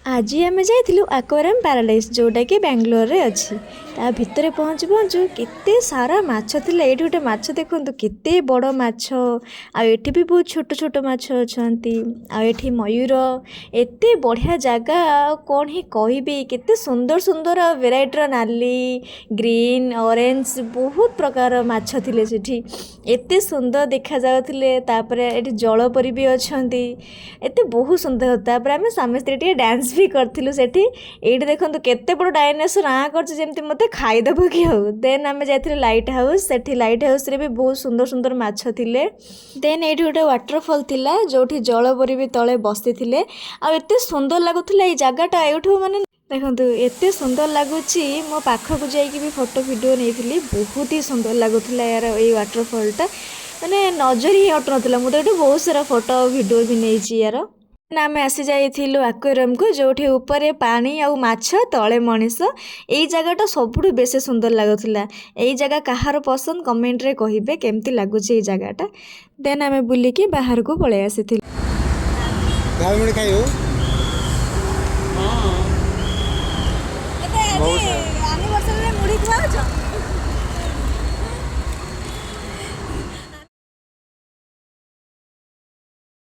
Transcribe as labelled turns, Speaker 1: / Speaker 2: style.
Speaker 1: आज आम जाइलु आक्वारियम पैराडाइज जोटा कि बेंगलोर रे अच्छी ता भितर पहुँचु पहुँचु केते सारा माछ थिले। एठी गोटे माछ देखंतु केते बड़ माछ आ एठी भी बहुत छोट छोट माछ अछंती। आ एठी मयूर एते बढ़िया जगह कौन ही कहबी केते सुंदर सुंदर वेराइटीर नाली ग्रीन ऑरेंज बहुत प्रकार माछ थिले सेठी एते सुंदर देखा जाउथिले। तापरे एठी जलपरी भी अछंती एते बहुत सुंदर तापरे आमे स्वामी स्त्री टिके डांस भी करथिलु सेठी। एठी देखंतु केते बड़ डायनासोर आ करछ जेमति मते खाइदब कि हो। देन आमे जाइथिलु लाइट हाउस सेठी लाइट हाउस रे भी बहुत सुंदर सुंदर माछ थिले। देन एठी गोटे वाटरफॉल थिला जोठी जलपरी भी तळे बसिथिले। आ एते सुंदर लागुथिला ए जगहटा एठू माने देखंतु एते सुंदर लागुची मो पाखकु जाइकी भी फोटो वीडियो नेइथिली बहुत ही सुंदर लागुथिला यार ए वाटरफॉलटा माने नजर ही हटु नथिला। मु तो एठू बहुत सारा फोटो वीडियो भी नेइची यार। ना आम आसी जाइथिलु एक्वेरियम को जोठी ऊपर पानी आउ माछ तळे मनीष एई जगहटा सबुठु बेसी सुंदर लागुथिला। एई जगह कहार पसंद कमेंट रे कहिबे केमती लागुची एई जगहटा। देन आमे बुलिकी बाहर को पळे आसीथिलु।
Speaker 2: झालमुड़ी खाइयो
Speaker 1: एते आज एनिवर्सरी रे मुड़ी खुआ